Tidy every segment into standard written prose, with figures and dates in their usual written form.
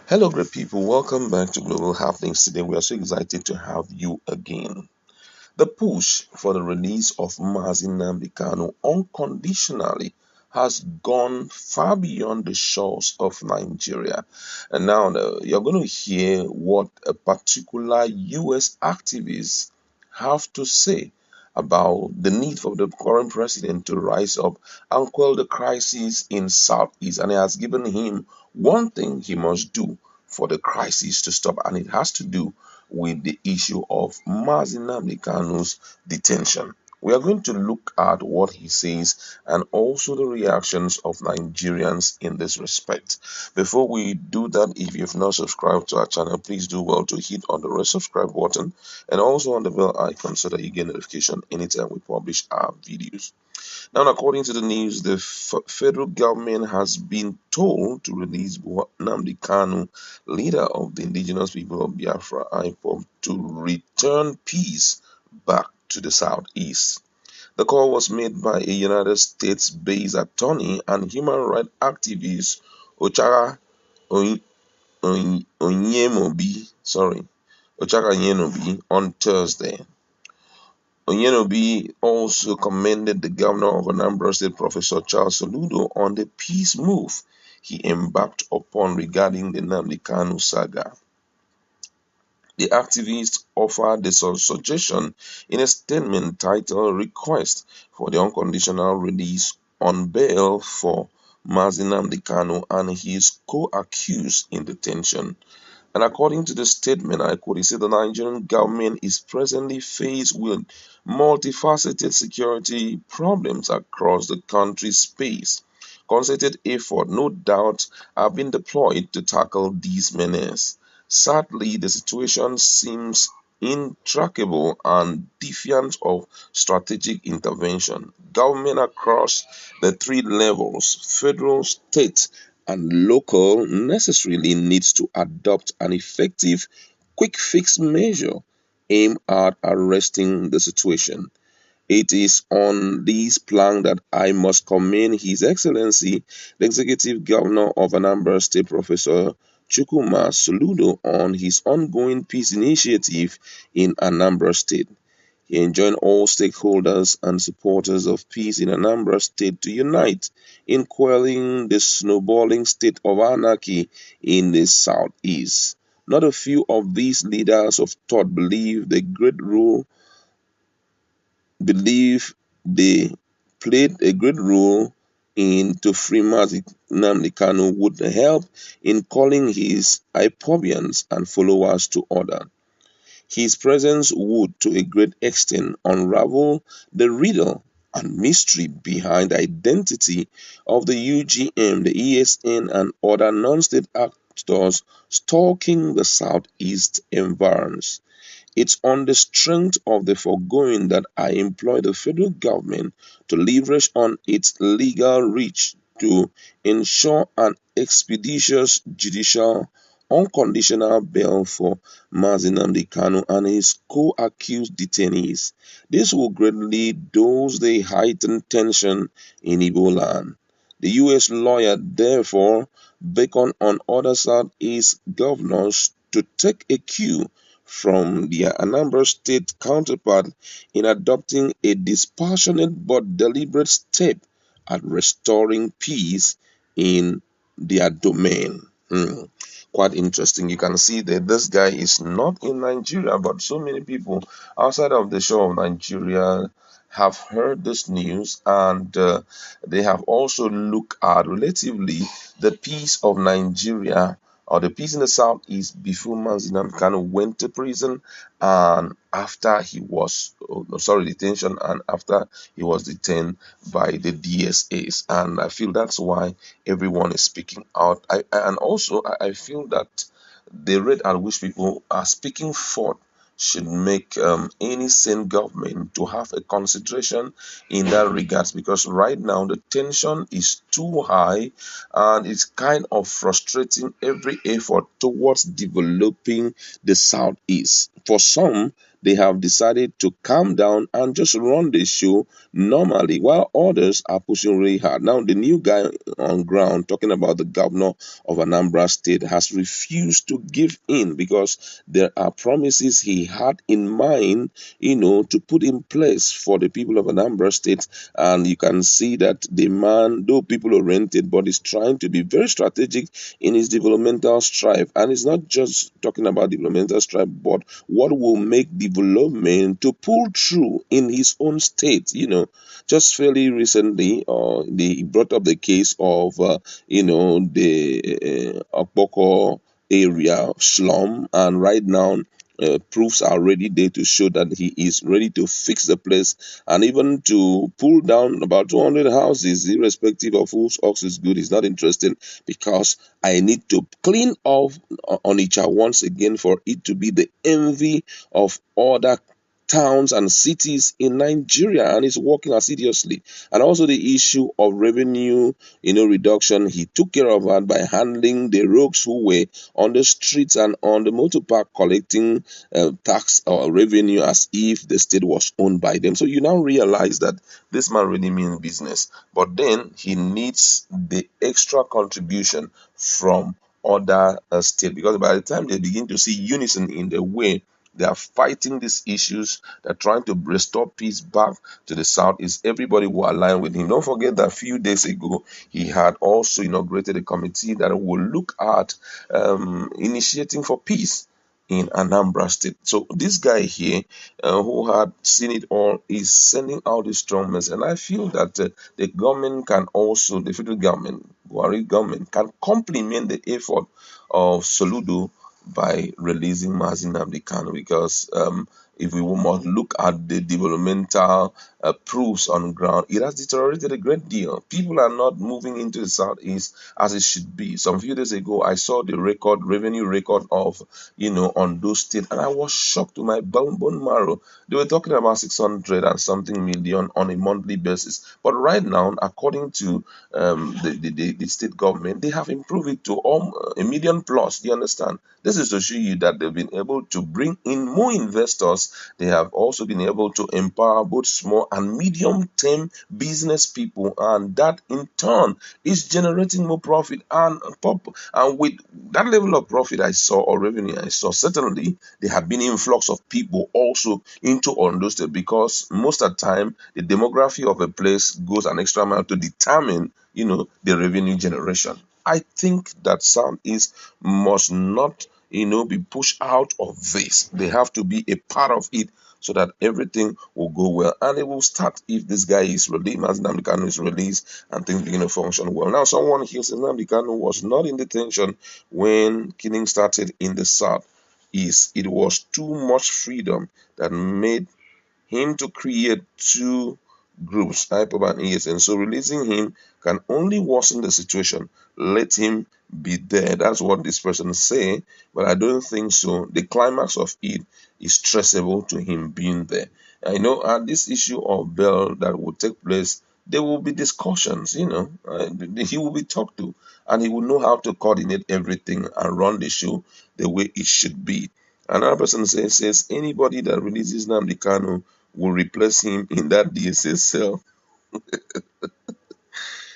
Hello, great people. Welcome back to Global Happenings. Today, we are so excited to have you again. The push for the release of Nnamdi Kanu unconditionally has gone far beyond the shores of Nigeria. And now you're going to hear what a particular US activist have to say about the need for the current president to rise up and quell the crisis in Southeast. And he has given him one thing he must do for the crisis to stop, and it has to do with the issue of Nnamdi Kanu's detention. We are going to look at what he says and also the reactions of Nigerians in this respect. Before we do that, if you've not subscribed to our channel, please do well to hit on the red subscribe button and also on the bell icon so that you get notification anytime we publish our videos. Now, according to the news, the federal government has been told to release Nnamdi Kanu, leader of the indigenous people of Biafra, IPOB, to return peace back to the southeast. The call was made by a United States-based attorney and human rights activist, Ochara Onyemobi, on Thursday. Onyenobi also commended the governor of Anambra State, Professor Charles Soludo, on the peace move he embarked upon regarding the Nnamdi Kanu saga. The activist offered the suggestion in a statement titled "Request for the Unconditional Release on Bail for Nnamdi Kanu and his co-accused in detention." And according to the statement, I quote, he said the Nigerian government is presently faced with multifaceted security problems across the country's space. Concerted effort, no doubt, have been deployed to tackle these menaces. Sadly, the situation seems intractable and defiant of strategic intervention. Government across the three levels, federal, state, and local, necessarily needs to adopt an effective quick fix measure aimed at arresting the situation. It is on this plan that I must commend His Excellency, the Executive Governor of Anambra State, Professor Chukwuma Soludo, on his ongoing peace initiative in Anambra State. He enjoined all stakeholders and supporters of peace in Anambra State to unite in quelling the snowballing state of anarchy in the southeast. Not a few of these leaders of thought believe they played a great role in to free Nnamdi Kanu would help in calling his Ipobians and followers to order. His presence would, to a great extent, unravel the riddle and mystery behind the identity of the UGM, the ESN, and other non-state actors stalking the Southeast environs. It's on the strength of the foregoing that I employ the federal government to leverage on its legal reach to ensure an expeditious judicial unconditional bail for Nnamdi Kanu and his co-accused detainees. This will greatly dose the heightened tension in Igbo land. The U.S. lawyer therefore beckoned on other Southeast governors to take a cue from their Anambra State counterpart in adopting a dispassionate but deliberate step at restoring peace in their domain. Quite interesting. You can see that this guy is not in Nigeria, but so many people outside of the shore of Nigeria have heard this news, and they have also looked at relatively the peace of Nigeria or the peace in the southeast before Nnamdi Kanu went to prison and after he was detention, and after he was detained by the DSAs. And I feel that's why everyone is speaking out. I feel that the rate at which people are speaking forth should make any sane government to have a consideration in that regards, because right now the tension is too high and it's kind of frustrating every effort towards developing the southeast. For some, they have decided to calm down and just run the show normally, while others are pushing really hard. Now, the new guy on ground, talking about the governor of Anambra State, has refused to give in because there are promises he had in mind, to put in place for the people of Anambra State. And you can see that the man, though people oriented, but is trying to be very strategic in his developmental strive. And it's not just talking about developmental strive, but what will make development to pull through in his own state. Just fairly recently, they brought up the case of, the Okpoko area slum, and right now, proofs are ready there to show that he is ready to fix the place and even to pull down about 200 houses, irrespective of whose ox is good. He's not interested, because I need to clean off Onitsha once again for it to be the envy of other towns and cities in Nigeria, and he's working assiduously. And also the issue of revenue, reduction, he took care of that by handling the rogues who were on the streets and on the motor park collecting tax or revenue as if the state was owned by them. So you now realize that this man really means business, but then he needs the extra contribution from other states, because by the time they begin to see unison in the way they are fighting these issues, they're trying to restore peace back to the south, is everybody will align with him. Don't forget that a few days ago he had also inaugurated a committee that will look at initiating for peace in Anambra State. So this guy here, who had seen it all, is sending out a strong message. And I feel that the government can also, the federal government, Buhari government, can complement the effort of Soludo by releasing Nnamdi Kanu, because if we must look at the developmental proofs on ground, it has deteriorated a great deal. People are not moving into the southeast as it should be. Some few days ago, I saw the revenue record of, Ondo State, and I was shocked to my bone marrow. They were talking about 600 and something million on a monthly basis. But right now, according to the state government, they have improved it to a million plus. Do you understand? This is to show you that they've been able to bring in more investors. They have also been able to empower both small and medium-term business people, and that in turn is generating more profit. And with that level of profit I saw, or revenue I saw, certainly there have been influx of people also into Ondo State, because most of the time the demography of a place goes an extra mile to determine, the revenue generation. I think that Southeast must not, be pushed out of this. They have to be a part of it so that everything will go well. And it will start if this guy is released, as Nnamdi Kanu is released, and things begin to function well. Now, someone here says Nnamdi Kanu was not in detention when killing started in the south. It was too much freedom that made him to create two groups, IPOB and ESN. So releasing him can only worsen the situation. Let him be there. That's what this person say, but I don't think so. The climax of it is traceable to him being there. I know at this issue of bail that will take place, there will be discussions, he will be talked to, and he will know how to coordinate everything and run the show the way it should be. Another person says anybody that releases Nnamdi Kanu will replace him in that DSS cell.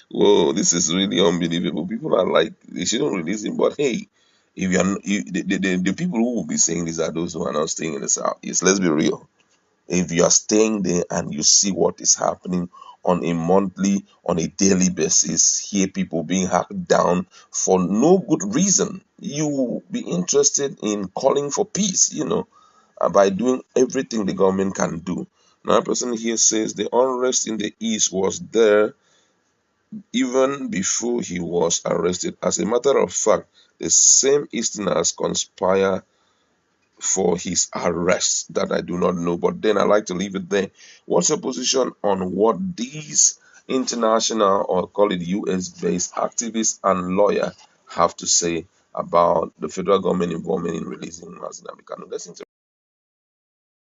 Whoa, this is really unbelievable. People are like, they shouldn't release him, but hey, if you are, the people who will be saying this are those who are not staying in the south. Yes, let's be real. If you are staying there and you see what is happening on a monthly, on a daily basis, hear people being hacked down for no good reason, you will be interested in calling for peace, by doing everything the government can do. Another person here says the unrest in the east was there even before he was arrested. As a matter of fact, the same Easterners conspire for his arrest that I do not know, but then I like to leave it there. What's your position on what these international, or call it US-based activists and lawyers have to say about the federal government involvement in releasing Nnamdi Kanu? Let's